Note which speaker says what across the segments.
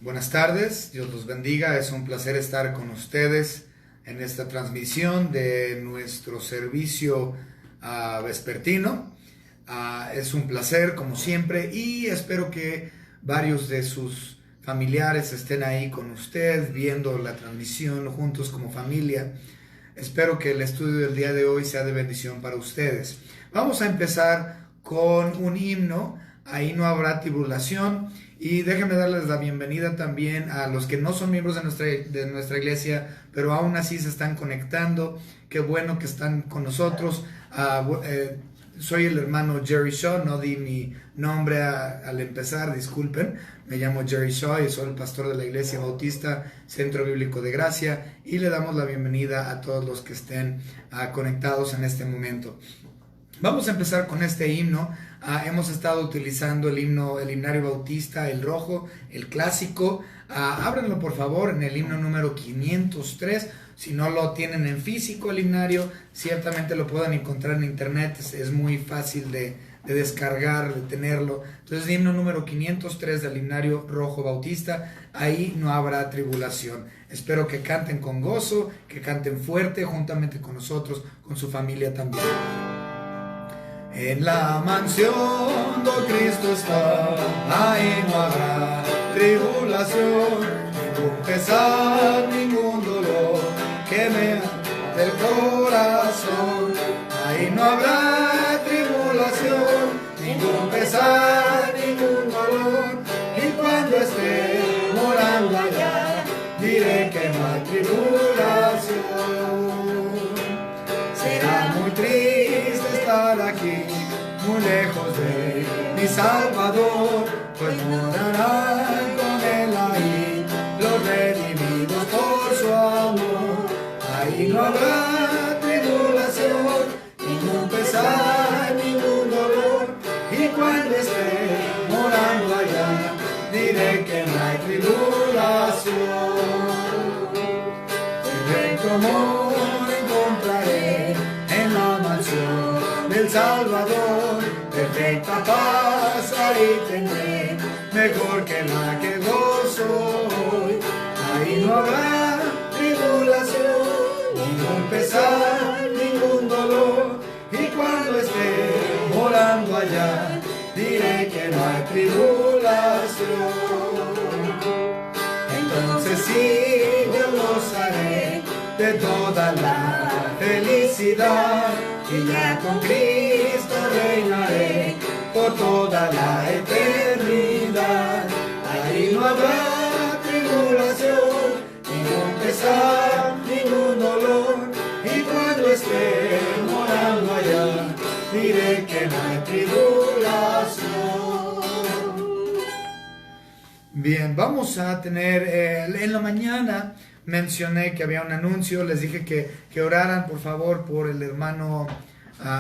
Speaker 1: Buenas tardes, Dios los bendiga, es un placer estar con ustedes en esta transmisión de nuestro servicio vespertino. Es un placer como siempre y espero que varios de sus familiares estén ahí con usted viendo la transmisión juntos como familia. Espero que el estudio del día de hoy sea de bendición para ustedes. Vamos a empezar con un himno, ahí no habrá tribulación. Y déjenme darles la bienvenida también a los que no son miembros de nuestra iglesia, pero aún así se están conectando. Qué bueno que están con nosotros. Soy el hermano Jerry Shaw, no di mi nombre al empezar, disculpen. Me llamo Jerry Shaw y soy el pastor de la Iglesia Bautista Centro Bíblico de Gracia y le damos la bienvenida a todos los que estén conectados en este momento. Vamos a empezar con este himno. Hemos estado utilizando el himnario bautista, el rojo, el clásico. Ábranlo por favor en el himno número 503. Si no lo tienen en físico el himnario, ciertamente lo pueden encontrar en internet. Es muy fácil de descargar, de tenerlo. Entonces, el himno número 503 del himnario rojo bautista. Ahí no habrá tribulación. Espero que canten con gozo, que canten fuerte juntamente con nosotros, con su familia también. En la mansión donde Cristo está, ahí no habrá tribulación, ningún pesar, ningún dolor que me ate el corazón. Ahí no habrá tribulación, ningún pesar, ningún dolor. Y cuando esté morando allá, diré que no hay tribulación. Será muy triste estar aquí, muy lejos de mi Salvador, pues morarán con él ahí, los redimidos por su amor. Ahí no habrá tribulación, ningún pesar, ningún dolor, y cuando esté morando allá, diré que no hay tribulación. Perfecto amor encontraré en la mansión del Salvador, perfecta paz ahí tendré, mejor que la que gozo hoy. Ahí no habrá tribulación, ningún pesar, ningún dolor, y cuando esté morando allá, diré que no hay tribulación. Entonces sí, yo gozaré de toda la felicidad, y ya con Cristo reinaré por toda la eternidad. Ahí no habrá tribulación, ningún pesar, ningún dolor, y cuando esté morando allá, diré que no hay tribulación. Bien, vamos a tener en la mañana. Mencioné que había un anuncio, les dije que oraran por favor por el hermano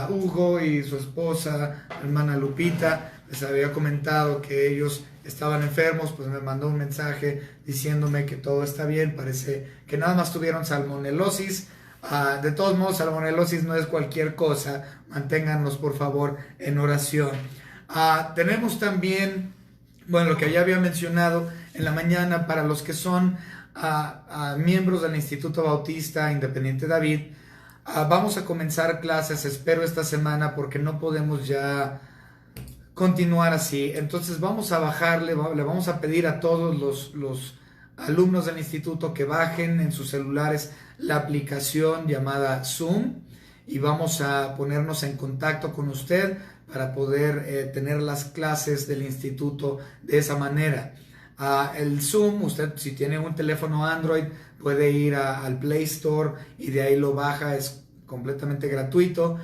Speaker 1: Hugo y su esposa, hermana Lupita. Les había comentado que ellos estaban enfermos, pues me mandó un mensaje diciéndome que todo está bien, parece que nada más tuvieron salmonelosis. De todos modos, salmonelosis no es cualquier cosa, manténganlos por favor en oración. Tenemos también, bueno, lo que ya había mencionado en la mañana, para los que son miembros del Instituto Bautista Independiente David, vamos a comenzar clases, espero esta semana, porque no podemos ya continuar así. Entonces vamos a bajarle, le vamos a pedir a todos los alumnos del instituto que bajen en sus celulares la aplicación llamada Zoom, y vamos a ponernos en contacto con usted para poder tener las clases del instituto de esa manera. El Zoom, usted si tiene un teléfono Android puede ir al Play Store y de ahí lo baja, es completamente gratuito.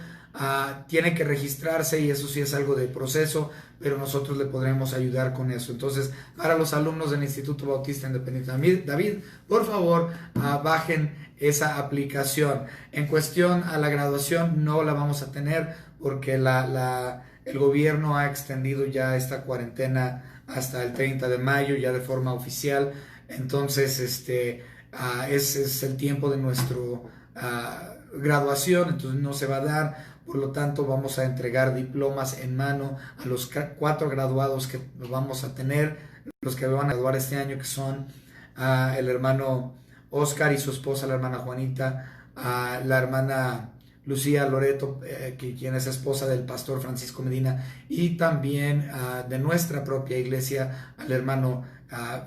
Speaker 1: Tiene que registrarse y eso sí es algo de proceso, pero nosotros le podremos ayudar con eso. Entonces, para los alumnos del Instituto Bautista Independiente David, por favor, bajen esa aplicación. En cuestión a la graduación, no la vamos a tener porque el gobierno ha extendido ya esta cuarentena hasta el 30 de mayo, ya de forma oficial. Entonces, ese es el tiempo de nuestra graduación, entonces no se va a dar. Por lo tanto, vamos a entregar diplomas en mano a los 4 graduados que vamos a tener, los que van a graduar este año, que son el hermano Oscar y su esposa, la hermana Juanita, la hermana Lucía Loreto, quien es esposa del pastor Francisco Medina, y también de nuestra propia iglesia, al hermano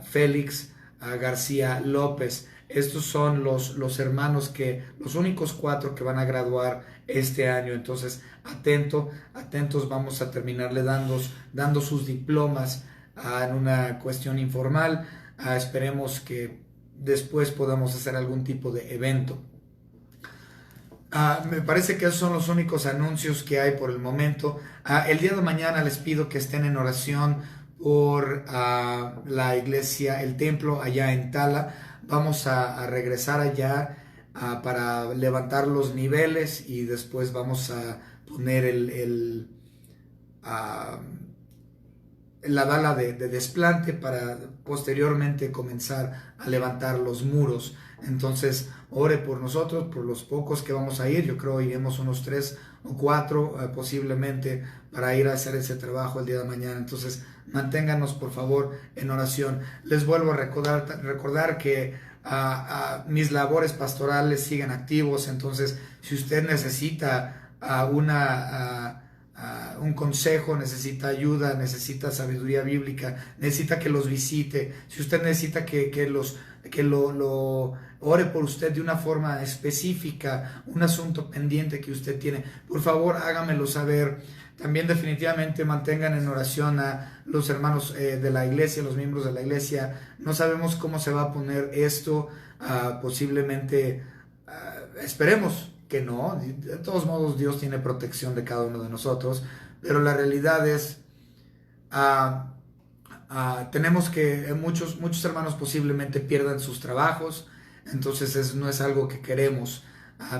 Speaker 1: Félix García López. Estos son los hermanos los únicos 4 que van a graduar este año. Entonces, atentos, vamos a terminarle dando sus diplomas en una cuestión informal. Esperemos que después podamos hacer algún tipo de evento. Me parece que esos son los únicos anuncios que hay por el momento. El día de mañana les pido que estén en oración por la iglesia, el templo allá en Tala. Vamos a regresar allá para levantar los niveles y después vamos a poner la bala de desplante para posteriormente comenzar a levantar los muros. Entonces, ore por nosotros, por los pocos que vamos a ir. Yo creo iremos unos 3 o 4 posiblemente para ir a hacer ese trabajo el día de mañana. Entonces, manténganos por favor en oración. Les vuelvo a recordar que mis labores pastorales siguen activos. Entonces, si usted necesita un consejo, necesita ayuda, necesita sabiduría bíblica, necesita que los visite, si usted necesita que lo ore por usted de una forma específica, un asunto pendiente que usted tiene, por favor hágamelo saber. También definitivamente mantengan en oración a los hermanos de la iglesia, los miembros de la iglesia. No sabemos cómo se va a poner esto, posiblemente, esperemos que no. De todos modos, Dios tiene protección de cada uno de nosotros, pero la realidad es, tenemos que, muchos hermanos posiblemente pierdan sus trabajos. Entonces no es algo que queremos.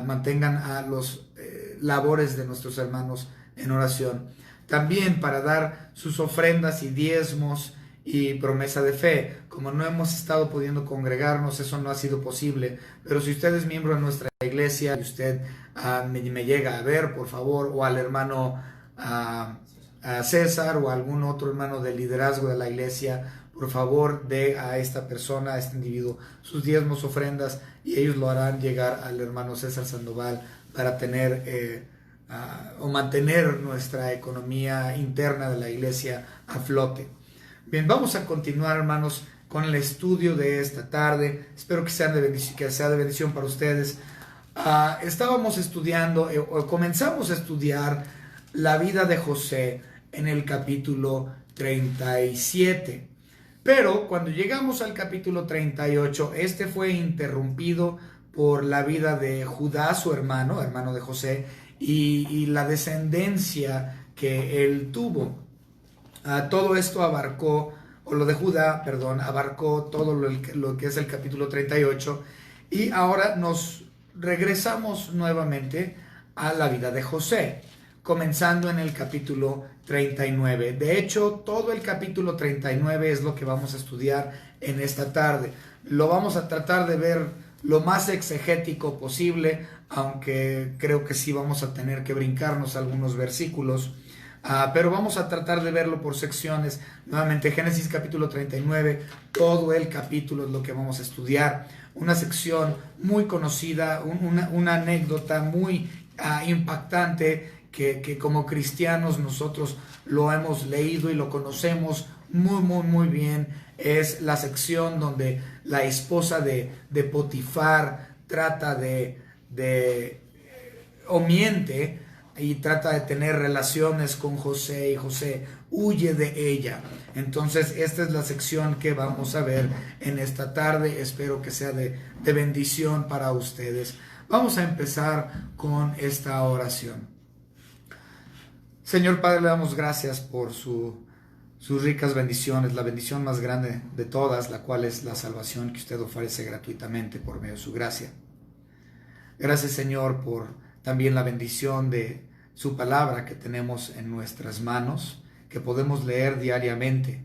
Speaker 1: Mantengan a los labores de nuestros hermanos en oración. También para dar sus ofrendas y diezmos y promesa de fe. Como no hemos estado pudiendo congregarnos, eso no ha sido posible. Pero si usted es miembro de nuestra iglesia y usted me llega a ver, por favor, o al hermano César o algún otro hermano de liderazgo de la iglesia, por favor dé a esta persona, a este individuo, sus diezmos, ofrendas, y ellos lo harán llegar al hermano César Sandoval para tener o mantener nuestra economía interna de la iglesia a flote. Bien, vamos a continuar, hermanos, con el estudio de esta tarde. Espero que sea de bendición para ustedes. Estábamos estudiando, o comenzamos a estudiar la vida de José en el capítulo 37. Pero cuando llegamos al capítulo 38, este fue interrumpido por la vida de Judá, su hermano de José, y la descendencia que él tuvo. Todo esto abarcó, o lo de Judá, perdón, abarcó todo lo que es el capítulo 38, y ahora nos regresamos nuevamente a la vida de José, comenzando en el capítulo 39. De hecho, todo el capítulo 39 es lo que vamos a estudiar en esta tarde. Lo vamos a tratar de ver lo más exegético posible, aunque creo que sí vamos a tener que brincarnos algunos versículos, pero vamos a tratar de verlo por secciones. Nuevamente, Génesis capítulo 39, todo el capítulo es lo que vamos a estudiar. Una sección muy conocida, una anécdota muy impactante, que como cristianos nosotros lo hemos leído y lo conocemos muy bien. Es la sección donde la esposa de Potifar trata o miente y trata de tener relaciones con José, y José huye de ella. Entonces esta es la sección que vamos a ver en esta tarde. Espero que sea de bendición para ustedes. Vamos a empezar con esta oración. Señor Padre, le damos gracias por sus ricas bendiciones, la bendición más grande de todas, la cual es la salvación que usted ofrece gratuitamente por medio de su gracia. Gracias, Señor, por también la bendición de su palabra que tenemos en nuestras manos, que podemos leer diariamente.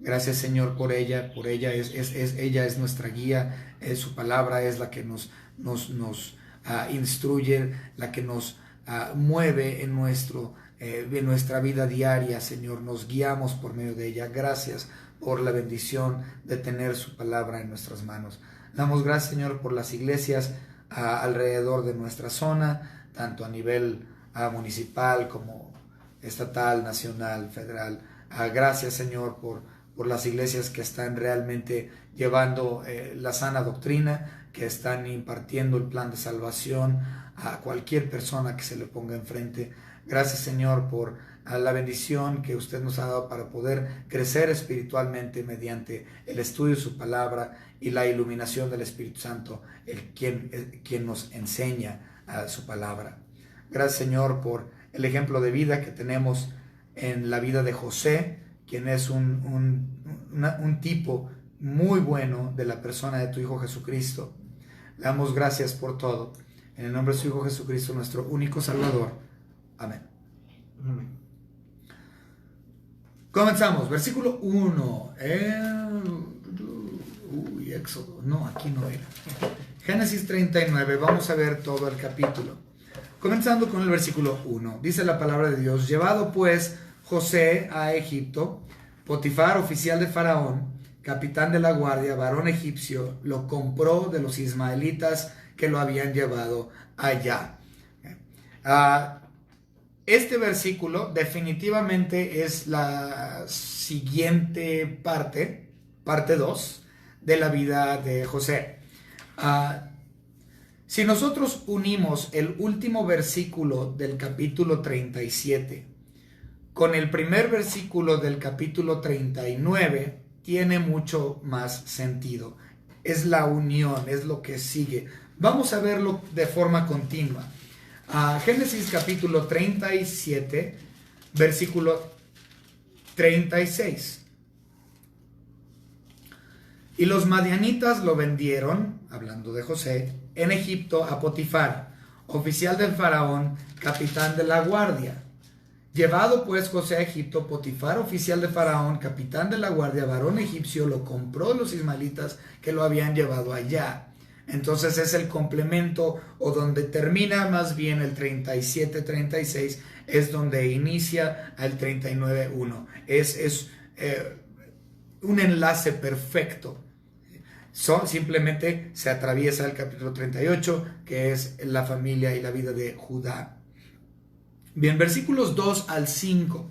Speaker 1: Gracias, Señor, por ella. Ella es nuestra guía, su palabra es la que nos instruye, la que nos mueve en nuestra vida diaria, Señor. Nos guiamos por medio de ella. Gracias por la bendición de tener su palabra en nuestras manos. Damos gracias, Señor, por las iglesias alrededor de nuestra zona, tanto a nivel municipal como estatal, nacional, federal. Gracias, Señor, por las iglesias que están realmente llevando la sana doctrina, que están impartiendo el plan de salvación a cualquier persona que se le ponga enfrente. Gracias, Señor, por la bendición que usted nos ha dado para poder crecer espiritualmente mediante el estudio de su palabra y la iluminación del Espíritu Santo, quien nos enseña su palabra. Gracias, Señor, por el ejemplo de vida que tenemos en la vida de José, quien es un tipo muy bueno de la persona de tu Hijo Jesucristo. Le damos gracias por todo. En el nombre de su Hijo Jesucristo, nuestro único Salvador. Amén.
Speaker 2: Amén.
Speaker 1: Comenzamos. Versículo 1. Éxodo. No, aquí no era. Génesis 39. Vamos a ver todo el capítulo. Comenzando con el versículo 1. Dice la palabra de Dios: llevado pues José a Egipto, Potifar, oficial de Faraón, capitán de la guardia, varón egipcio, lo compró de los ismaelitas que lo habían llevado allá. Este versículo definitivamente es la siguiente parte 2 de la vida de José. Si nosotros unimos el último versículo del capítulo 37 con el primer versículo del capítulo 39, tiene mucho más sentido. Es la unión, es lo que sigue. Vamos a verlo de forma continua. Génesis capítulo 37, versículo 36. Y los madianitas lo vendieron, hablando de José, en Egipto a Potifar, oficial del Faraón, capitán de la guardia. Llevado pues José a Egipto, Potifar, oficial de Faraón, capitán de la guardia, varón egipcio, lo compró de los ismaelitas que lo habían llevado allá. Entonces es el complemento, o donde termina más bien el 37-36, es donde inicia el 39-1. Es un enlace perfecto. Simplemente se atraviesa el capítulo 38, que es la familia y la vida de Judá. Bien, versículos 2 al 5.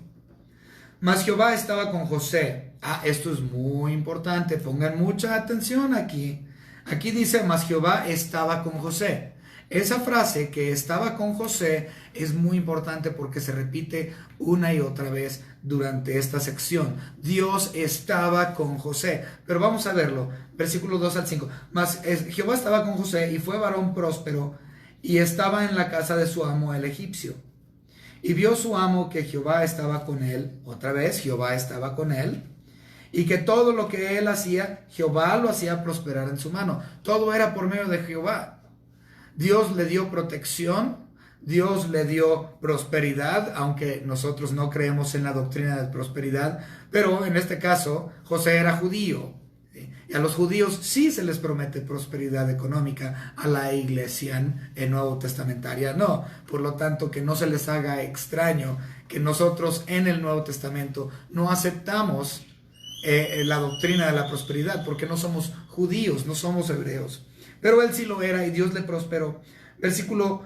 Speaker 1: Mas Jehová estaba con José. Esto es muy importante, pongan mucha atención aquí. Aquí dice: mas Jehová estaba con José. Esa frase, que estaba con José, es muy importante porque se repite una y otra vez durante esta sección. Dios estaba con José. Pero vamos a verlo. Versículos 2 al 5. Mas Jehová estaba con José y fue varón próspero y estaba en la casa de su amo el egipcio. Y vio su amo que Jehová estaba con él. Otra vez, Jehová estaba con él. Y que todo lo que él hacía, Jehová lo hacía prosperar en su mano. Todo era por medio de Jehová. Dios le dio protección, Dios le dio prosperidad, aunque nosotros no creemos en la doctrina de prosperidad, pero en este caso José era judío. Y a los judíos sí se les promete prosperidad económica, a la iglesia en Nuevo Testamentaria no. Por lo tanto, que no se les haga extraño que nosotros en el Nuevo Testamento no aceptamos la doctrina de la prosperidad, porque no somos judíos, no somos hebreos. Pero él sí lo era y Dios le prosperó. Versículo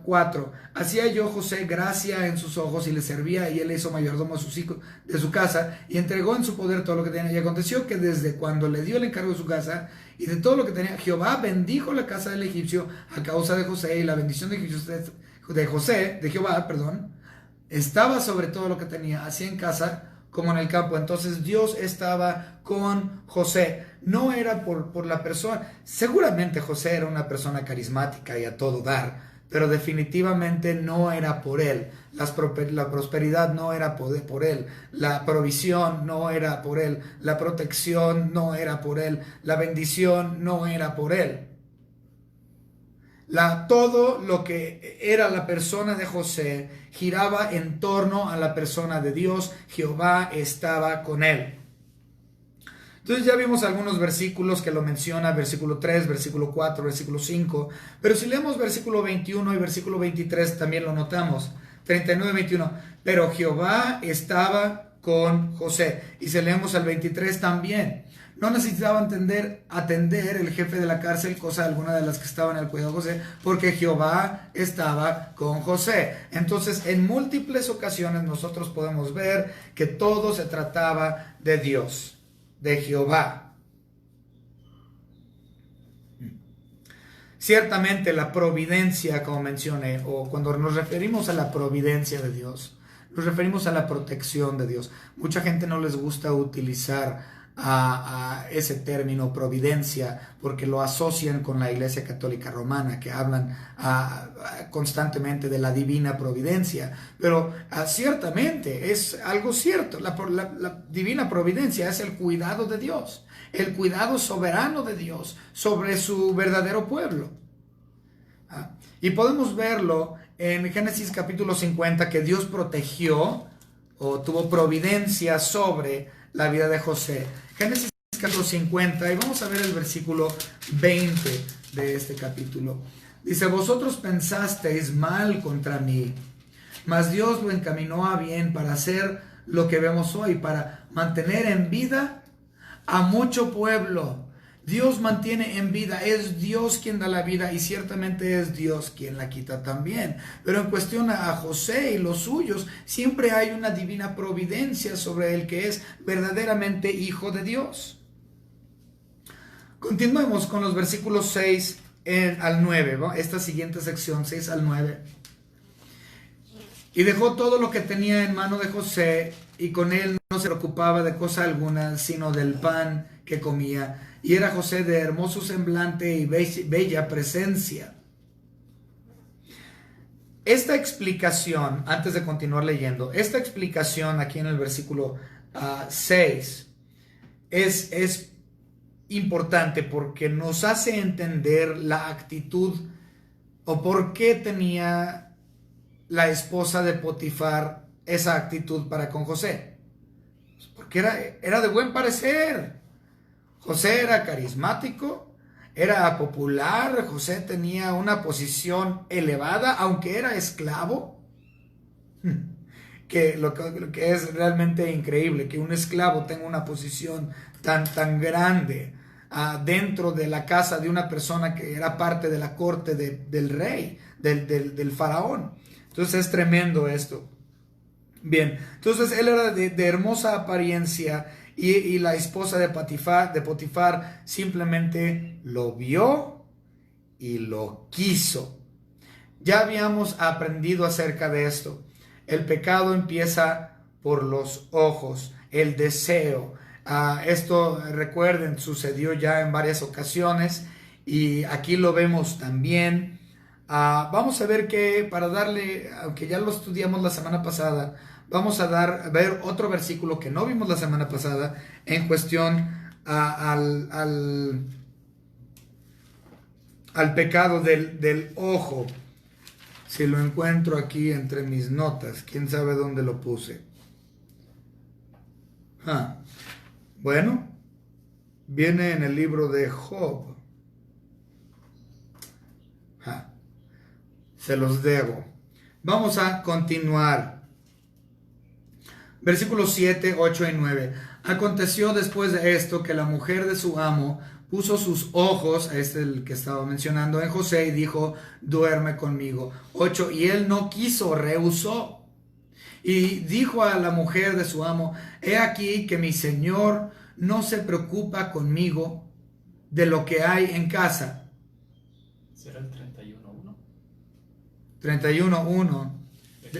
Speaker 1: 4. Hacía yo José gracia en sus ojos y le servía, y él le hizo mayordomo a sus hijos de su casa y entregó en su poder todo lo que tenía. Y aconteció que desde cuando le dio el encargo de su casa y de todo lo que tenía, Jehová bendijo la casa del egipcio a causa de José, y la bendición de Jehová, estaba sobre todo lo que tenía, así en casa como en el campo. Entonces Dios estaba con José. No era por la persona. Seguramente José era una persona carismática y a todo dar, pero definitivamente no era por él. La prosperidad no era por él. La provisión no era por él. La protección no era por él. La bendición no era por él. Todo lo que era la persona de José giraba en torno a la persona de Dios. Jehová estaba con él. Entonces ya vimos algunos versículos que lo menciona, versículo 3, versículo 4, versículo 5, pero si leemos versículo 21 y versículo 23 también lo notamos, 39 y 21, pero Jehová estaba con José. Y si leemos al 23 también. No necesitaba atender el jefe de la cárcel cosa alguna de las que estaban al cuidado de José, porque Jehová estaba con José. Entonces, en múltiples ocasiones nosotros podemos ver que todo se trataba de Dios, de Jehová. Ciertamente la providencia, como mencioné, o cuando nos referimos a la providencia de Dios, nos referimos a la protección de Dios. Mucha gente no les gusta utilizar a ese término providencia porque lo asocian con la Iglesia Católica Romana, que hablan constantemente de la divina providencia, pero ciertamente es algo cierto. La divina providencia es el cuidado de Dios, el cuidado soberano de Dios sobre su verdadero pueblo. Y podemos verlo en Génesis capítulo 50, que Dios protegió o tuvo providencia sobre la vida de José. Génesis capítulo 50, y vamos a ver el versículo 20 de este capítulo. Dice: vosotros pensasteis mal contra mí, mas Dios lo encaminó a bien para hacer lo que vemos hoy, para mantener en vida a mucho pueblo. Dios mantiene en vida, es Dios quien da la vida y ciertamente es Dios quien la quita también. Pero en cuestión a José y los suyos, siempre hay una divina providencia sobre el que es verdaderamente hijo de Dios. Continuemos con los versículos 6 al 9, ¿no? Esta siguiente sección, 6 al 9. Y dejó todo lo que tenía en mano de José, y con él no se preocupaba de cosa alguna, sino del pan que comía. Y era José de hermoso semblante y bella presencia. Esta explicación, antes de continuar leyendo, esta explicación aquí en el versículo 6 es importante porque nos hace entender la actitud o por qué tenía la esposa de Potifar esa actitud para con José. Porque era de buen parecer. José era carismático, era popular, José tenía una posición elevada, aunque era esclavo. Que lo que es realmente increíble, que un esclavo tenga una posición tan grande dentro de la casa de una persona que era parte de la corte del rey, del faraón. Entonces es tremendo esto. Bien, entonces él era de hermosa apariencia y la esposa de Potifar simplemente lo vio y lo quiso. Ya habíamos aprendido acerca de esto. El pecado empieza por los ojos, el deseo. Esto, recuerden, sucedió ya en varias ocasiones y aquí lo vemos también. Vamos a ver que para darle, aunque ya lo estudiamos la semana pasada, vamos a ver otro versículo que no vimos la semana pasada en cuestión al pecado del ojo. Si lo encuentro aquí entre mis notas, quién sabe dónde lo puse. Bueno, viene en el libro de Job. Se los debo. Vamos a continuar. Versículos 7, 8 y 9. Aconteció después de esto que la mujer de su amo puso sus ojos, este es el que estaba mencionando, en José y dijo: duerme conmigo. 8. Y él no quiso, rehusó. Y dijo a la mujer de su amo: he aquí que mi señor no se preocupa conmigo de lo que hay en casa.
Speaker 2: ¿Será el 31.1?
Speaker 1: 31.1,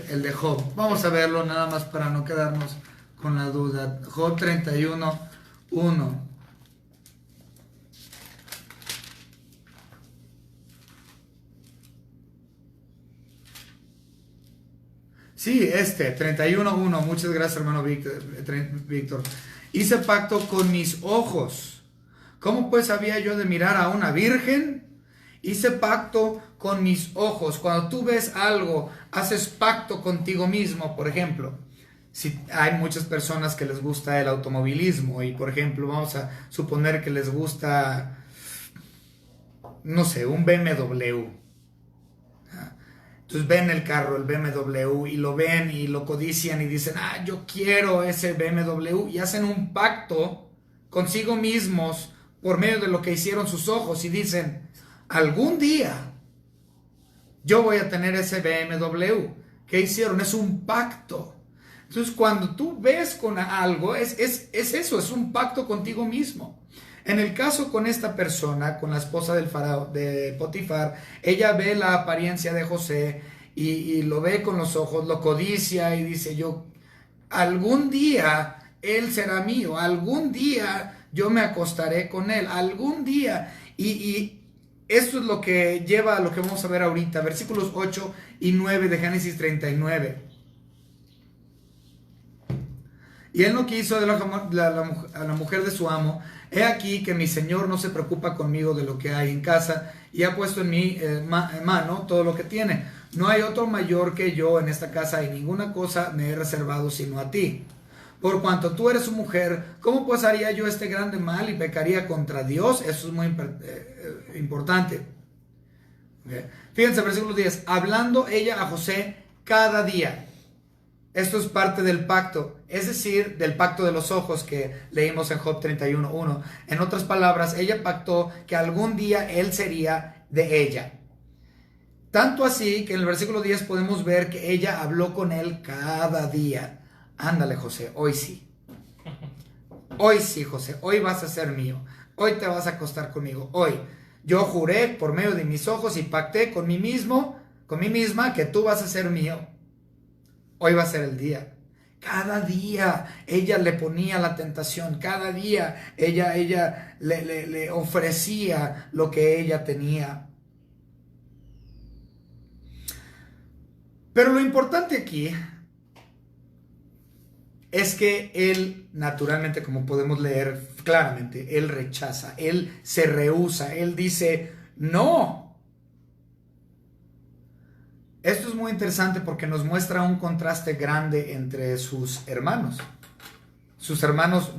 Speaker 1: el de Job. Vamos a verlo nada más para no quedarnos con la duda. Job 31.1. Sí, 31.1. Muchas gracias, hermano Víctor. Hice pacto con mis ojos. ¿Cómo pues había yo de mirar a una virgen? Hice pacto con mis ojos. Cuando tú ves algo, haces pacto contigo mismo. Por ejemplo, si hay muchas personas que les gusta el automovilismo y, por ejemplo, vamos a suponer que les gusta, no sé, un BMW. Entonces ven el carro, el BMW, y lo ven y lo codician y dicen, yo quiero ese BMW, y hacen un pacto consigo mismos por medio de lo que hicieron sus ojos y dicen, algún día yo voy a tener ese BMW. ¿Qué hicieron? Es un pacto. Entonces cuando tú ves con algo, es eso, es un pacto contigo mismo. En el caso con esta persona, con la esposa del faraón, de Potifar, ella ve la apariencia de José y lo ve con los ojos, lo codicia y dice, algún día él será mío, algún día yo me acostaré con él, algún día. Y esto es lo que lleva a lo que vamos a ver ahorita, versículos 8 y 9 de Génesis 39. Y él no quiso a la mujer de su amo. He aquí que mi señor no se preocupa conmigo de lo que hay en casa y ha puesto en mi mano todo lo que tiene. No hay otro mayor que yo en esta casa y ninguna cosa me he reservado sino a ti. Por cuanto tú eres su mujer, ¿cómo pues haría yo este grande mal y pecaría contra Dios? Eso es muy importante. Okay. Fíjense, versículo 10. Hablando ella a José cada día. Esto es parte del pacto, es decir, del pacto de los ojos que leímos en Job 31:1. En otras palabras, ella pactó que algún día él sería de ella. Tanto así que en el versículo 10 podemos ver que ella habló con él cada día. Ándale, José, hoy sí. Hoy sí, José, hoy vas a ser mío. Hoy te vas a acostar conmigo. Hoy. Yo juré por medio de mis ojos y pacté con mí misma, que tú vas a ser mío. Hoy va a ser el día. Cada día ella le ponía la tentación. Cada día ella le ofrecía lo que ella tenía. Pero lo importante aquí es que él, naturalmente, como podemos leer claramente, él rechaza, él se rehúsa, él dice, no. Esto es muy interesante porque nos muestra un contraste grande entre sus hermanos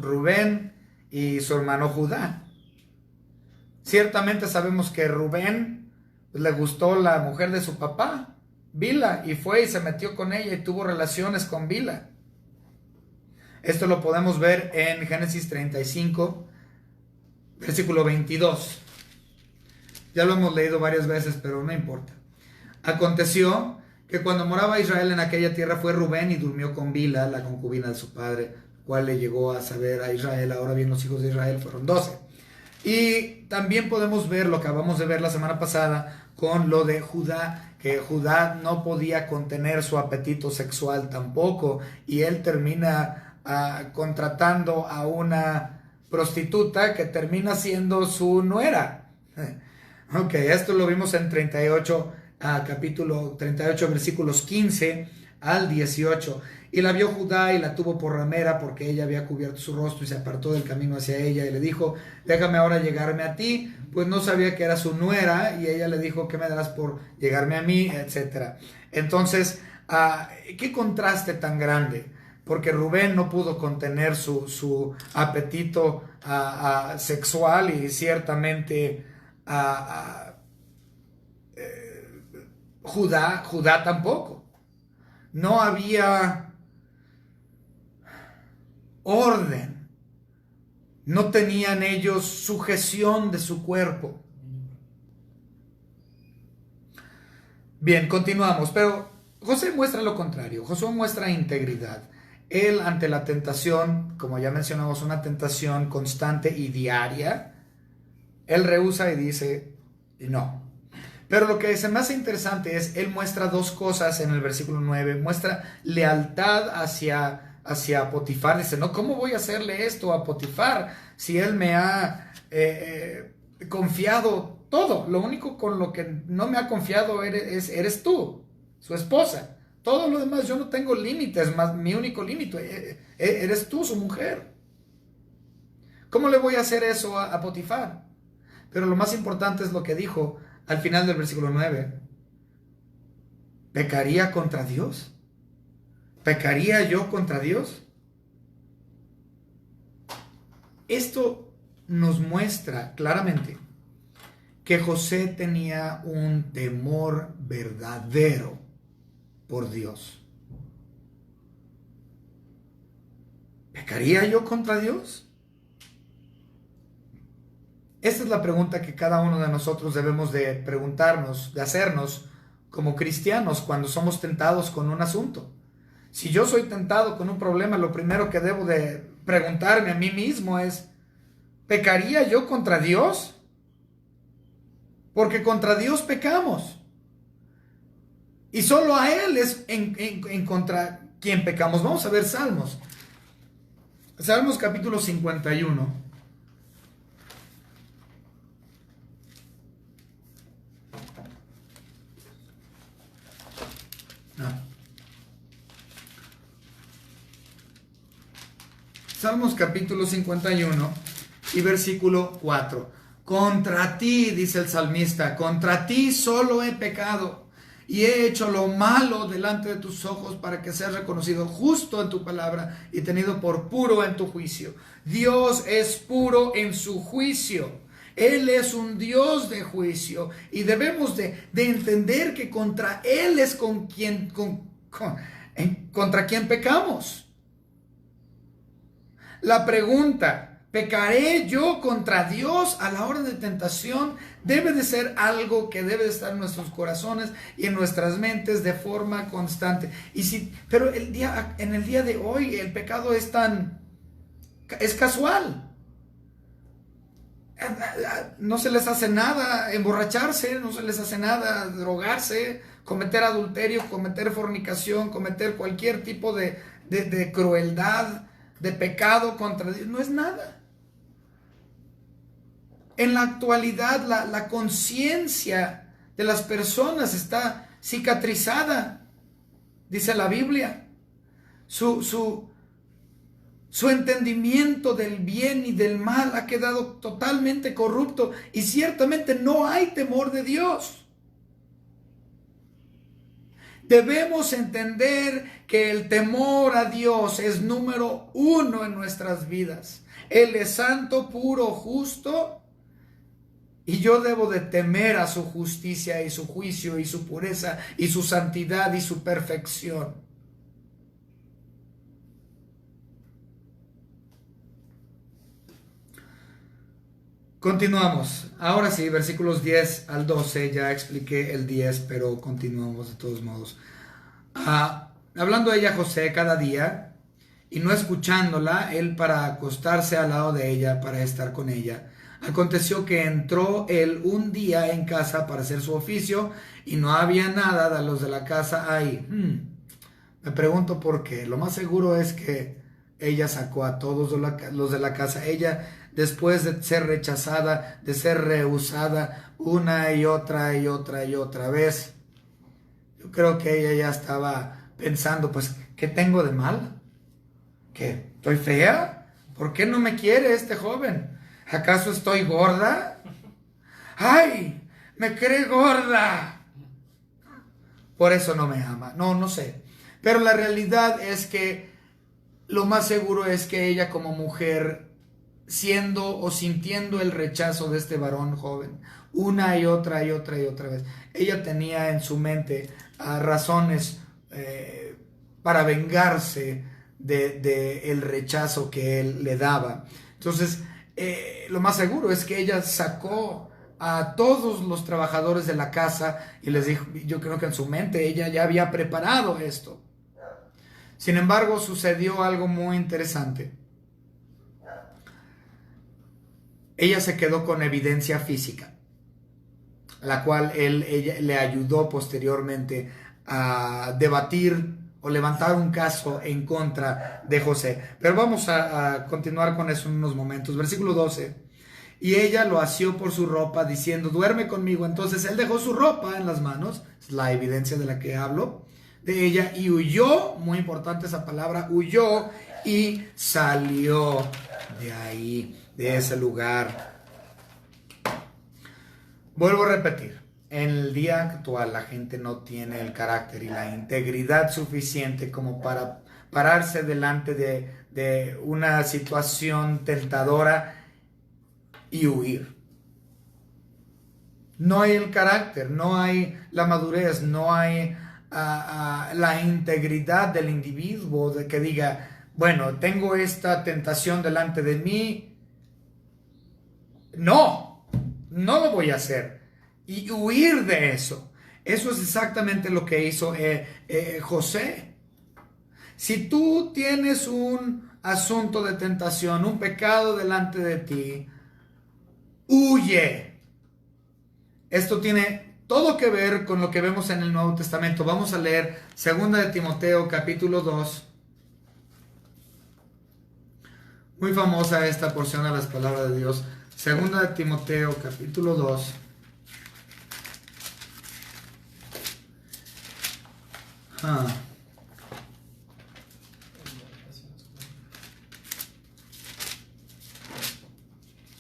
Speaker 1: Rubén y su hermano Judá. Ciertamente sabemos que Rubén le gustó la mujer de su papá, Bilha, y fue y se metió con ella y tuvo relaciones con Bilha. Esto lo podemos ver en Génesis 35, versículo 22. Ya lo hemos leído varias veces, pero no importa. Aconteció que cuando moraba Israel en aquella tierra fue Rubén y durmió con Bilha, la concubina de su padre, cual le llegó a saber a Israel. Ahora bien, los hijos de Israel fueron 12. Y también podemos ver lo que acabamos de ver la semana pasada con lo de Judá, que Judá no podía contener su apetito sexual tampoco, y él termina contratando a una prostituta que termina siendo su nuera. Ok, esto lo vimos en capítulo 38, versículos 15 al 18. Y la vio Judá y la tuvo por ramera, porque ella había cubierto su rostro, y se apartó del camino hacia ella y le dijo, déjame ahora llegarme a ti, pues no sabía que era su nuera. Y ella le dijo, ¿qué me darás por llegarme a mí? Etcétera. Entonces, qué contraste tan grande, porque Rubén no pudo contener su apetito sexual, y ciertamente Judá tampoco. No había orden. No tenían ellos sujeción de su cuerpo. Bien, continuamos. Pero José muestra lo contrario. José muestra integridad. Él, ante la tentación, como ya mencionamos, una tentación constante y diaria, él rehúsa y dice no. Pero lo que se me hace interesante es, él muestra dos cosas en el versículo 9. Muestra lealtad hacia Potifar. Dice, no, ¿cómo voy a hacerle esto a Potifar si él me ha confiado todo? Lo único con lo que no me ha confiado eres tú, su esposa. Todo lo demás, yo no tengo límites, más mi único límite eres tú, su mujer. ¿Cómo le voy a hacer eso a Potifar? Pero lo más importante es lo que dijo al final del versículo 9. ¿Pecaría contra Dios? ¿Pecaría yo contra Dios? Esto nos muestra claramente que José tenía un temor verdadero por Dios. ¿Pecaría yo contra Dios? Esta es la pregunta que cada uno de nosotros debemos de preguntarnos, de hacernos como cristianos cuando somos tentados con un asunto. Si yo soy tentado con un problema, lo primero que debo de preguntarme a mí mismo es, ¿pecaría yo contra Dios? Porque contra Dios pecamos. Y solo a Él es en contra quien pecamos. Vamos a ver Salmos. Salmos capítulo 51. Salmos capítulo 51 y versículo 4. Contra ti, dice el salmista, contra ti solo he pecado y he hecho lo malo delante de tus ojos para que seas reconocido justo en tu palabra y tenido por puro en tu juicio. Dios es puro en su juicio. Él es un Dios de juicio y debemos de entender que contra Él es contra quien pecamos. La pregunta, ¿pecaré yo contra Dios a la hora de tentación? Debe de ser algo que debe de estar en nuestros corazones y en nuestras mentes de forma constante. Pero en el día de hoy el pecado es casual. No se les hace nada emborracharse, no se les hace nada drogarse, cometer adulterio, cometer fornicación, cometer cualquier tipo de crueldad, de pecado contra Dios. No es nada. En la actualidad la conciencia de las personas está cicatrizada, dice la Biblia. Su entendimiento del bien y del mal ha quedado totalmente corrupto y ciertamente no hay temor de Dios. Debemos entender que el temor a Dios es número uno en nuestras vidas. Él es santo, puro, justo, y yo debo de temer a su justicia y su juicio y su pureza y su santidad y su perfección. Continuamos. Ahora sí, versículos 10 al 12. Ya expliqué el 10, pero continuamos de todos modos. Hablando ella a José cada día y no escuchándola, él para acostarse al lado de ella, para estar con ella. Aconteció que entró él un día en casa para hacer su oficio y no había nada de los de la casa ahí. Me pregunto por qué. Lo más seguro es que ella sacó a todos los de la casa. Ella, después de ser rechazada, de ser rehusada una y otra vez, yo creo que ella ya estaba pensando, pues, ¿qué tengo de mal? ¿Qué? ¿Estoy fea? ¿Por qué no me quiere este joven? ¿Acaso estoy gorda? ¡Ay! ¡Me cree gorda! Por eso no me ama. No sé. Pero la realidad es que lo más seguro es que ella como mujer, siendo o sintiendo el rechazo de este varón joven, una y otra vez, ella tenía en su mente razones para vengarse de el rechazo que él le daba. Entonces, lo más seguro es que ella sacó a todos los trabajadores de la casa y les dijo, yo creo que en su mente ella ya había preparado esto. Sin embargo, sucedió algo muy interesante. Ella se quedó con evidencia física, la cual ella le ayudó posteriormente a debatir o levantar un caso en contra de José. Pero vamos a continuar con eso en unos momentos. Versículo 12. Y ella lo asió por su ropa, diciendo, duerme conmigo. Entonces él dejó su ropa en las manos, es la evidencia de la que hablo, de ella, y huyó, muy importante esa palabra, huyó y salió de ahí, de ese lugar. Vuelvo a repetir, en el día actual la gente no tiene el carácter y la integridad suficiente como para pararse delante de una situación tentadora y huir. No hay el carácter, no hay la madurez, no hay la integridad del individuo de que diga, bueno, tengo esta tentación delante de mí. No lo voy a hacer. Y huir de eso. Eso es exactamente lo que hizo José. Si tú tienes un asunto de tentación, un pecado delante de ti, huye. Esto tiene todo que ver con lo que vemos en el Nuevo Testamento. Vamos a leer 2 de Timoteo capítulo 2. Muy famosa esta porción de las palabras de Dios. 2 de Timoteo capítulo 2.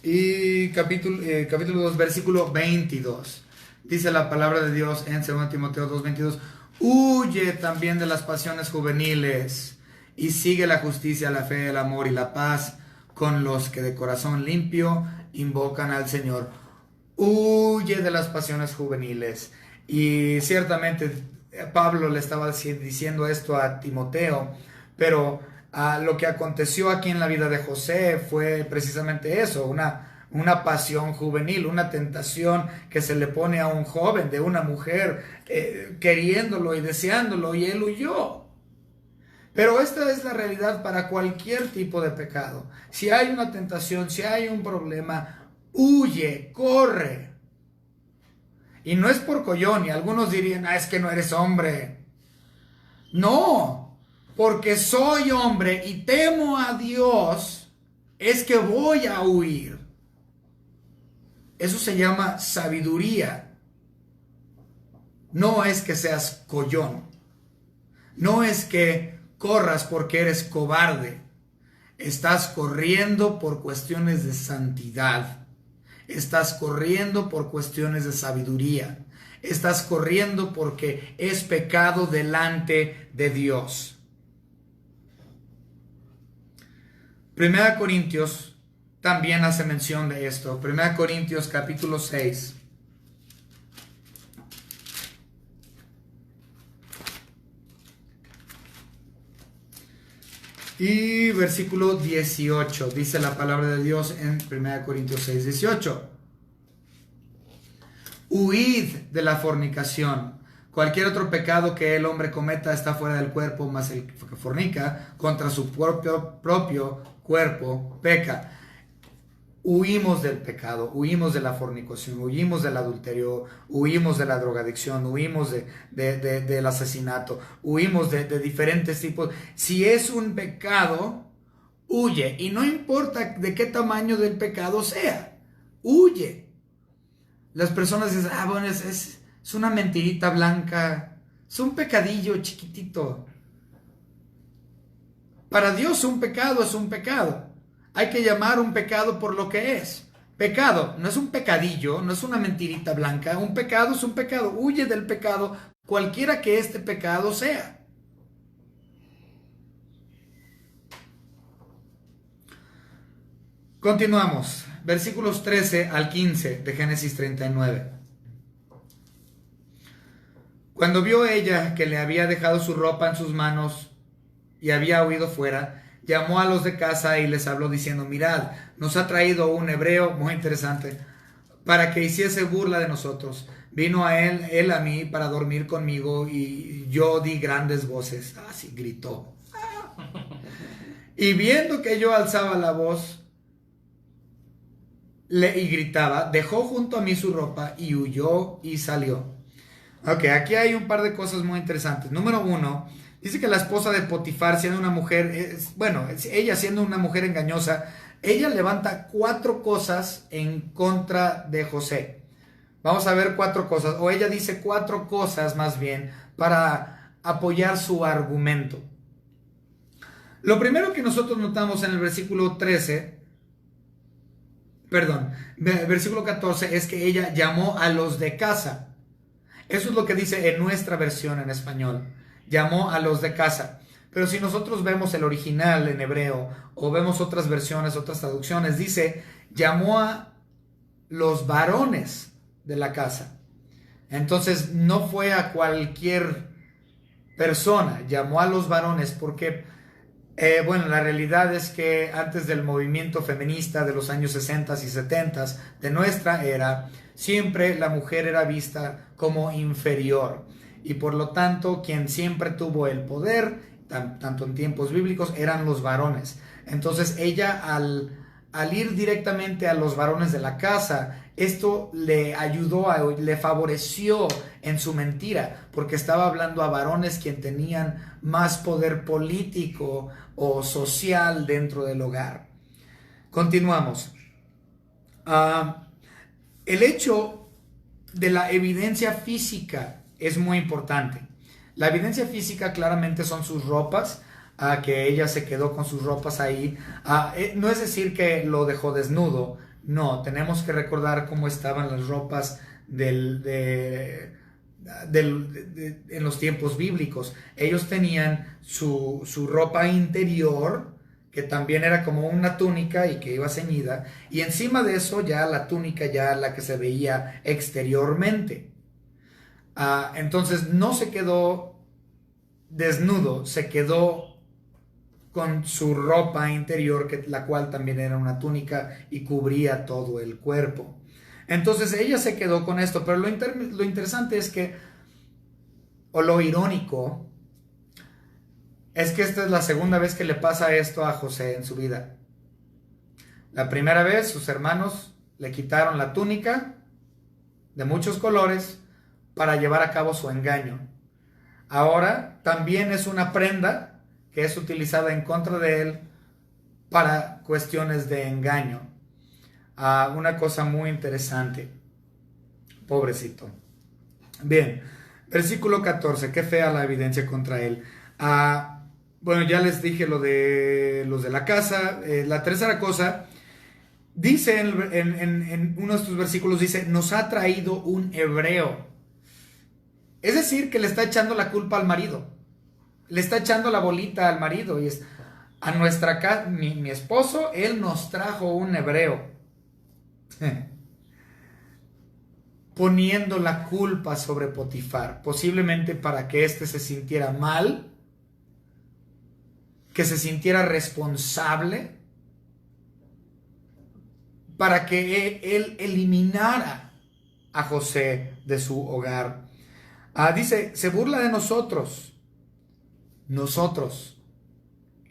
Speaker 1: Y capítulo 2, versículo 22. Dice la palabra de Dios en 2 Timoteo 2, 22. Huye también de las pasiones juveniles y sigue la justicia, la fe, el amor y la paz con los que de corazón limpio invocan al Señor. Huye de las pasiones juveniles. Y ciertamente Pablo le estaba diciendo esto a Timoteo, pero lo que aconteció aquí en la vida de José fue precisamente eso, una pasión juvenil, una tentación que se le pone a un joven, de una mujer, queriéndolo y deseándolo, y él huyó. Pero esta es la realidad para cualquier tipo de pecado. Si hay una tentación, si hay un problema, huye, corre. Y no es por collón, y algunos dirían, es que no eres hombre. No, porque soy hombre y temo a Dios, es que voy a huir. Eso se llama sabiduría. No es que seas collón. No es que corras porque eres cobarde. Estás corriendo por cuestiones de santidad. Estás corriendo por cuestiones de sabiduría. Estás corriendo porque es pecado delante de Dios. 1 Corintios también hace mención de esto. 1 Corintios capítulo 6. Y versículo 18, dice la palabra de Dios en 1 Corintios 6, 18. Huid de la fornicación. Cualquier otro pecado que el hombre cometa está fuera del cuerpo, mas el que fornica contra su propio cuerpo peca. Huimos del pecado, huimos de la fornicación, huimos del adulterio, huimos de la drogadicción, huimos del asesinato, huimos de diferentes tipos. Si es un pecado, huye. Y no importa de qué tamaño del pecado sea, huye. Las personas dicen, bueno, es una mentirita blanca, es un pecadillo chiquitito. Para Dios un pecado es un pecado. Hay que llamar un pecado por lo que es. Pecado no es un pecadillo, no es una mentirita blanca. Un pecado es un pecado. Huye del pecado, cualquiera que este pecado sea. Continuamos. Versículos 13 al 15 de Génesis 39. Cuando vio ella que le había dejado su ropa en sus manos y había huido fuera, llamó a los de casa y les habló diciendo, mirad, nos ha traído un hebreo, muy interesante, para que hiciese burla de nosotros. Vino a él a mí para dormir conmigo y yo di grandes voces. Así gritó. Y viendo que yo alzaba la voz y gritaba, dejó junto a mí su ropa y huyó y salió. Ok, aquí hay un par de cosas muy interesantes. Número 1, dice que la esposa de Potifar, siendo una mujer, ella siendo una mujer engañosa, ella levanta 4 cosas en contra de José. Vamos a ver 4 cosas, o ella dice 4 cosas más bien para apoyar su argumento. Lo primero que nosotros notamos en el versículo 14 es que ella llamó a los de casa. Eso es lo que dice en nuestra versión en español. Llamó a los de casa. Pero si nosotros vemos el original en hebreo o vemos otras versiones, otras traducciones, dice, llamó a los varones de la casa. Entonces no fue a cualquier persona, llamó a los varones porque, bueno, la realidad es que antes del movimiento feminista de los años 60 y 70 de nuestra era, siempre la mujer era vista como inferior y por lo tanto quien siempre tuvo el poder, tanto en tiempos bíblicos, eran los varones. Entonces ella al ir directamente a los varones de la casa, esto le ayudó, le favoreció en su mentira, porque estaba hablando a varones quien tenían más poder político o social dentro del hogar. Continuamos. El hecho de la evidencia física es muy importante. La evidencia física claramente son sus ropas, que ella se quedó con sus ropas ahí. No es decir que lo dejó desnudo, no, tenemos que recordar cómo estaban las ropas en los tiempos bíblicos. Ellos tenían su ropa interior, que también era como una túnica y que iba ceñida, y encima de eso ya la túnica, ya la que se veía exteriormente. Entonces no se quedó desnudo, se quedó con su ropa interior, la cual también era una túnica y cubría todo el cuerpo. Entonces ella se quedó con esto, pero lo interesante es que, o lo irónico, es que esta es la segunda vez que le pasa esto a José en su vida. La primera vez sus hermanos le quitaron la túnica de muchos colores para llevar a cabo su engaño. Ahora también es una prenda que es utilizada en contra de él para cuestiones de engaño. Una cosa muy interesante. Pobrecito. Bien, versículo 14. Qué fea la evidencia contra él. Bueno, ya les dije lo de los de la casa. La tercera cosa, dice en uno de estos versículos, dice, nos ha traído un hebreo. Es decir, que le está echando la culpa al marido. Le está echando la bolita al marido. Y es, a nuestra casa, mi esposo, él nos trajo un hebreo. Poniendo la culpa sobre Potifar. Posiblemente para que éste se sintiera mal. Que se sintiera responsable. Para que él eliminara a José de su hogar. Dice, se burla de nosotros. Nosotros.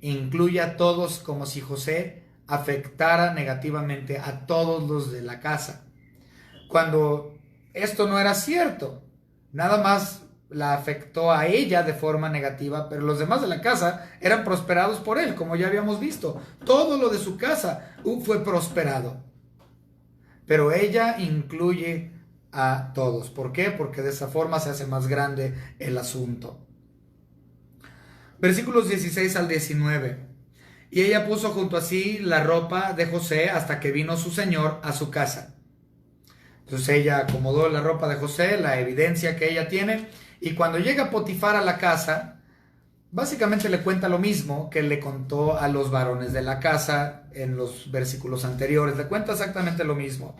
Speaker 1: Incluye a todos, como si José afectara negativamente a todos los de la casa. Cuando esto no era cierto. Nada más la afectó a ella de forma negativa, pero los demás de la casa eran prosperados por él, como ya habíamos visto. Todo lo de su casa fue prosperado. Pero ella incluye a todos. ¿Por qué? Porque de esa forma se hace más grande el asunto. Versículos 16 al 19. Y ella puso junto a sí la ropa de José hasta que vino su señor a su casa. Entonces ella acomodó la ropa de José, la evidencia que ella tiene, y cuando llega Potifar a la casa, básicamente le cuenta lo mismo que le contó a los varones de la casa en los versículos anteriores. Le cuenta exactamente lo mismo.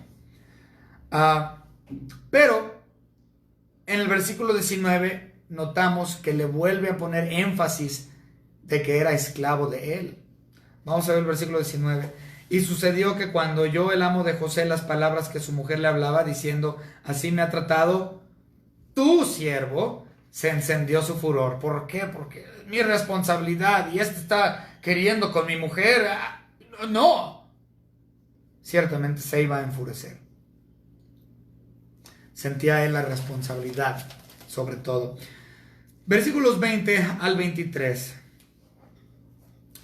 Speaker 1: Pero en el versículo 19 notamos que le vuelve a poner énfasis de que era esclavo de él. Vamos a ver el versículo 19. Y sucedió que cuando oyó el amo de José las palabras que su mujer le hablaba, diciendo, así me ha tratado tu siervo, se encendió su furor. ¿Por qué? Porque es mi responsabilidad y este está queriendo con mi mujer. No. Ciertamente se iba a enfurecer. Sentía él la responsabilidad, sobre todo. Versículos 20 al 23.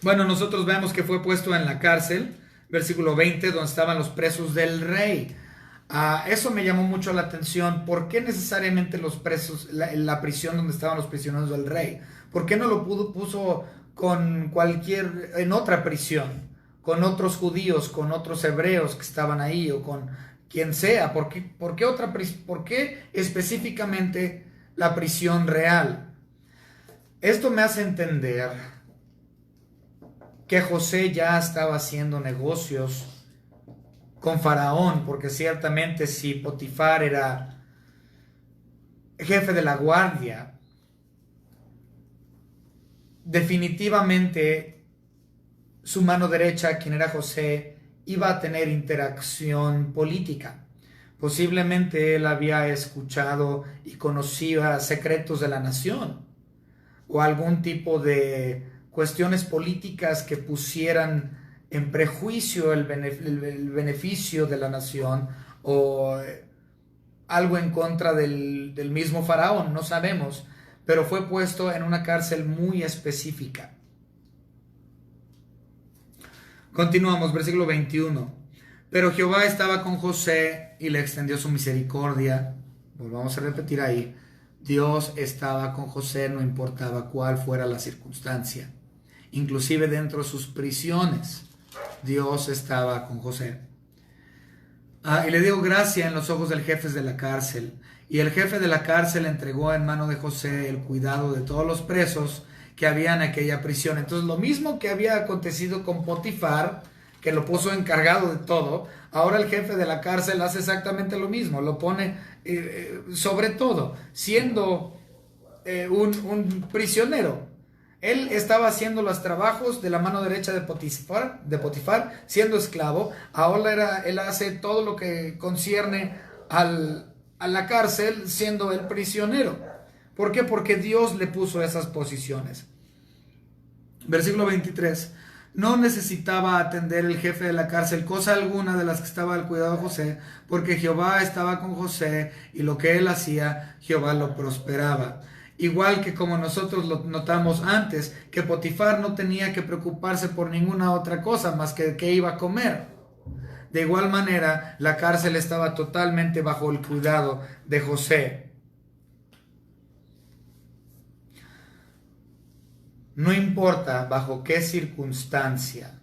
Speaker 1: Bueno, nosotros vemos que fue puesto en la cárcel. Versículo 20, donde estaban los presos del rey. Eso me llamó mucho la atención. ¿Por qué necesariamente los presos, la prisión donde estaban los prisioneros del rey? ¿Por qué no lo puso en otra prisión? Con otros judíos, con otros hebreos que estaban ahí, o con quien sea. ¿Por qué específicamente la prisión real? Esto me hace entender que José ya estaba haciendo negocios con Faraón, porque ciertamente si Potifar era jefe de la guardia, definitivamente su mano derecha, quien era José, iba a tener interacción política. Posiblemente él había escuchado y conocía secretos de la nación o algún tipo de cuestiones políticas que pusieran en prejuicio el beneficio de la nación o algo en contra del mismo faraón, no sabemos, pero fue puesto en una cárcel muy específica. Continuamos, versículo 21. Pero Jehová estaba con José y le extendió su misericordia. Volvamos a repetir ahí. Dios estaba con José, no importaba cuál fuera la circunstancia. Inclusive dentro de sus prisiones, Dios estaba con José. Y le dio gracia en los ojos del jefe de la cárcel. Y el jefe de la cárcel entregó en mano de José el cuidado de todos los presos que había en aquella prisión. Entonces, lo mismo que había acontecido con Potifar, que lo puso encargado de todo, ahora el jefe de la cárcel hace exactamente lo mismo, lo pone sobre todo, siendo un prisionero. Él estaba haciendo los trabajos de la mano derecha de Potifar, siendo esclavo. Ahora él hace todo lo que concierne a la cárcel, siendo el prisionero. ¿Por qué? Porque Dios le puso esas posiciones. Versículo 23. No necesitaba atender el jefe de la cárcel cosa alguna de las que estaba al cuidado de José, porque Jehová estaba con José y lo que él hacía, Jehová lo prosperaba. Igual que como nosotros lo notamos antes, que Potifar no tenía que preocuparse por ninguna otra cosa más que qué iba a comer. De igual manera, la cárcel estaba totalmente bajo el cuidado de José. No importa bajo qué circunstancia,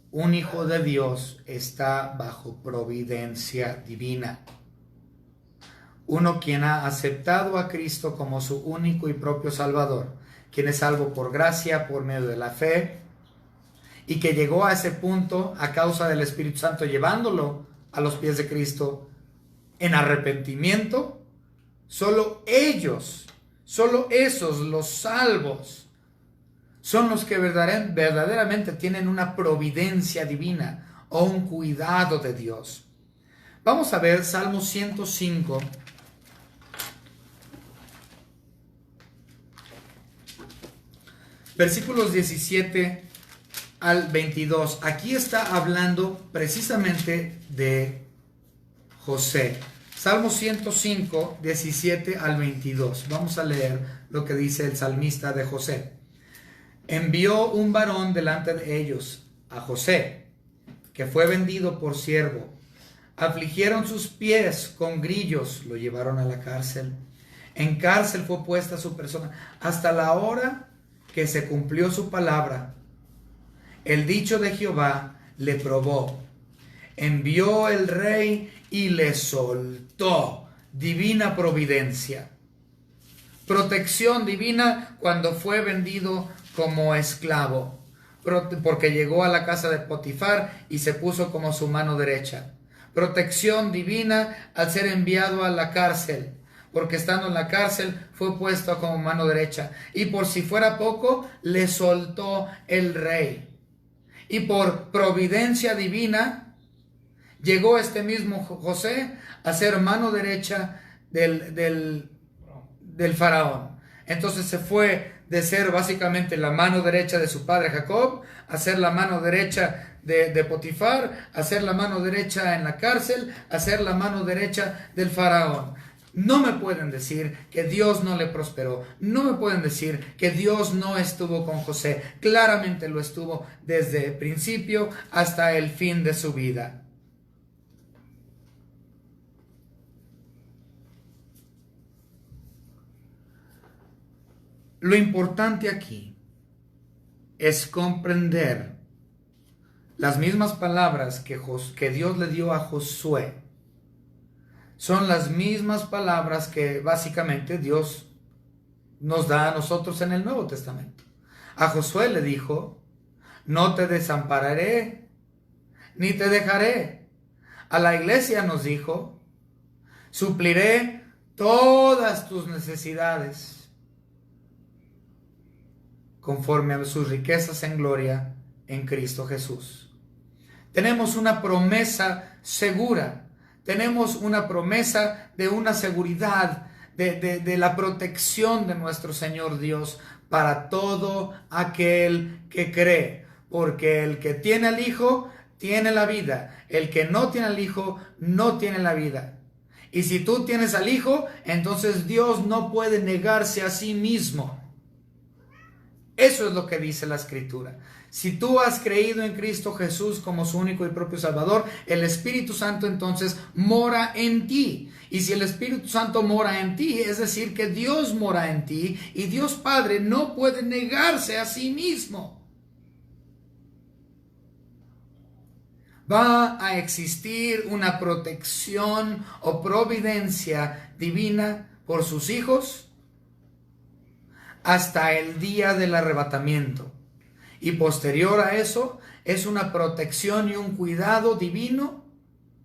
Speaker 1: un hijo de Dios está bajo providencia divina. Uno quien ha aceptado a Cristo como su único y propio Salvador, quien es salvo por gracia, por medio de la fe, y que llegó a ese punto a causa del Espíritu Santo, llevándolo a los pies de Cristo en arrepentimiento. Solo ellos, solo esos, los salvos, son los que verdaderamente tienen una providencia divina o un cuidado de Dios. Vamos a ver Salmo 105. Versículos 17 al 22. Aquí está hablando precisamente de José. Salmo 105, 17 al 22. Vamos a leer lo que dice el salmista de José. Envió un varón delante de ellos, a José, que fue vendido por siervo. Afligieron sus pies con grillos, lo llevaron a la cárcel. En cárcel fue puesta su persona hasta la hora que se cumplió su palabra. El dicho de Jehová le probó. Envió el rey y le soltó. Divina providencia. Protección divina cuando fue vendido como esclavo, porque llegó a la casa de Potifar y se puso como su mano derecha. Protección divina al ser enviado a la cárcel, porque estando en la cárcel fue puesto como mano derecha. Y por si fuera poco, le soltó el rey. Y por providencia divina, llegó este mismo José a ser mano derecha del faraón. Entonces se fue de ser básicamente la mano derecha de su padre Jacob, a ser la mano derecha de Potifar, a ser la mano derecha en la cárcel, a ser la mano derecha del faraón. No me pueden decir que Dios no le prosperó. No me pueden decir que Dios no estuvo con José. Claramente lo estuvo desde el principio hasta el fin de su vida. Lo importante aquí es comprender las mismas palabras que Dios le dio a Josué. Son las mismas palabras que básicamente Dios nos da a nosotros en el Nuevo Testamento. A Josué le dijo, no te desampararé, ni te dejaré. A la iglesia nos dijo: supliré todas tus necesidades conforme a sus riquezas en gloria en Cristo Jesús. Tenemos una promesa segura, tenemos una promesa de una seguridad, de la protección de nuestro Señor Dios para todo aquel que cree, porque el que tiene al Hijo tiene la vida, el que no tiene al Hijo no tiene la vida. Y si tú tienes al Hijo, entonces Dios no puede negarse a sí mismo. Eso es lo que dice la Escritura. Si tú has creído en Cristo Jesús como su único y propio Salvador, el Espíritu Santo entonces mora en ti. Y si el Espíritu Santo mora en ti, es decir, que Dios mora en ti, y Dios Padre no puede negarse a sí mismo. Va a existir una protección o providencia divina por sus hijos hasta el día del arrebatamiento. Y posterior a eso es una protección y un cuidado divino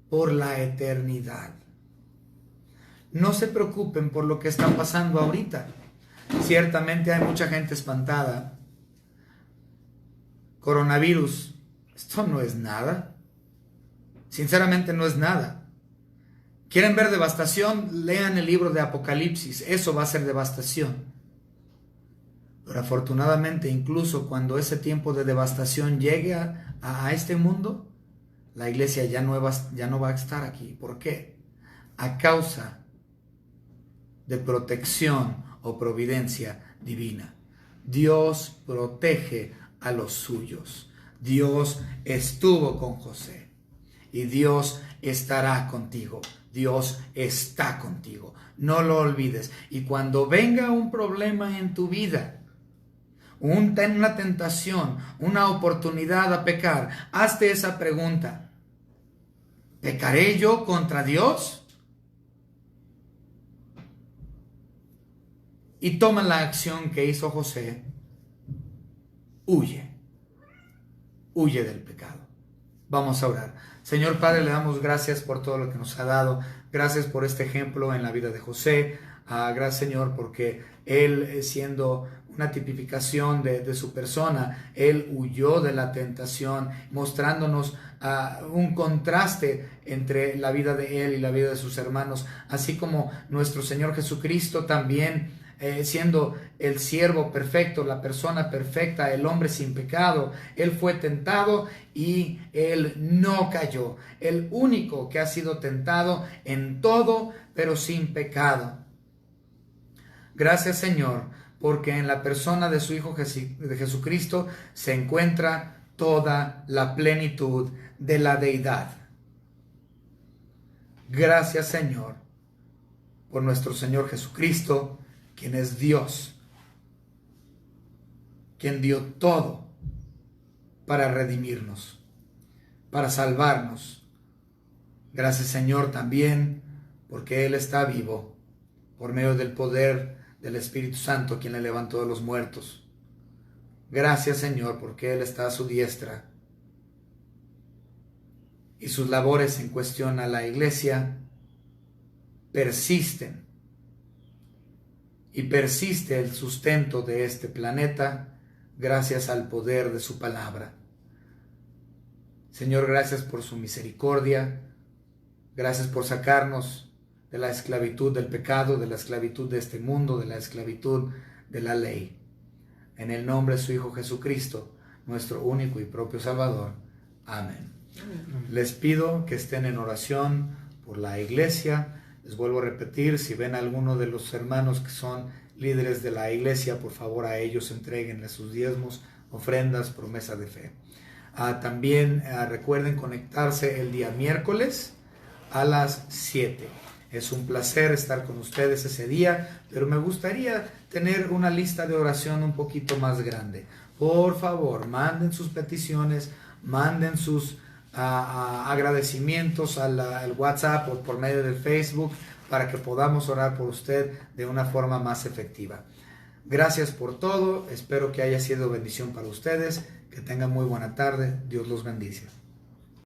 Speaker 1: por la eternidad. No se preocupen por lo que está pasando ahorita. Ciertamente hay mucha gente espantada. Coronavirus, esto no es nada. Sinceramente no es nada. ¿Quieren ver devastación? Lean el libro de Apocalipsis. Eso va a ser devastación. Pero afortunadamente, incluso cuando ese tiempo de devastación llegue a este mundo, la iglesia ya no va a estar aquí. ¿Por qué? A causa de protección o providencia divina. Dios protege a los suyos. Dios estuvo con José. Y Dios estará contigo. Dios está contigo. No lo olvides. Y cuando venga un problema en tu vida, una tentación, una oportunidad a pecar, hazte esa pregunta: ¿pecaré yo contra Dios? Y toma la acción que hizo José. Huye del pecado. Vamos a orar. Señor Padre, le damos gracias por todo lo que nos ha dado. Gracias por este ejemplo en la vida de José. Gracias, Señor, porque él, siendo una tipificación de su persona, él huyó de la tentación, mostrándonos un contraste entre la vida de él y la vida de sus hermanos, así como nuestro Señor Jesucristo también, siendo el siervo perfecto, la persona perfecta, el hombre sin pecado, él fue tentado y él no cayó. El único que ha sido tentado en todo, pero sin pecado. Gracias, Señor, porque en la persona de su Hijo de Jesucristo se encuentra toda la plenitud de la deidad. Gracias, Señor, por nuestro Señor Jesucristo, quien es Dios, quien dio todo para redimirnos, para salvarnos. Gracias, Señor, también porque Él está vivo por medio del poder del Espíritu Santo, quien le levantó de los muertos. Gracias, Señor, porque Él está a su diestra y sus labores en cuestión a la iglesia persisten. Y persiste el sustento de este planeta gracias al poder de su palabra. Señor, gracias por su misericordia. Gracias por sacarnos de la esclavitud del pecado, de la esclavitud de este mundo, de la esclavitud de la ley. En el nombre de su Hijo Jesucristo, nuestro único y propio Salvador. Amén. Les pido que estén en oración por la iglesia. Les vuelvo a repetir, si ven a alguno de los hermanos que son líderes de la iglesia, por favor a ellos entréguenle sus diezmos, ofrendas, promesa de fe. También recuerden conectarse el día miércoles a las 7. Es un placer estar con ustedes ese día, pero me gustaría tener una lista de oración un poquito más grande. Por favor, manden sus peticiones, manden sus agradecimientos al WhatsApp o por medio del Facebook para que podamos orar por usted de una forma más efectiva. Gracias por todo, espero que haya sido bendición para ustedes, que tengan muy buena tarde, Dios los bendice.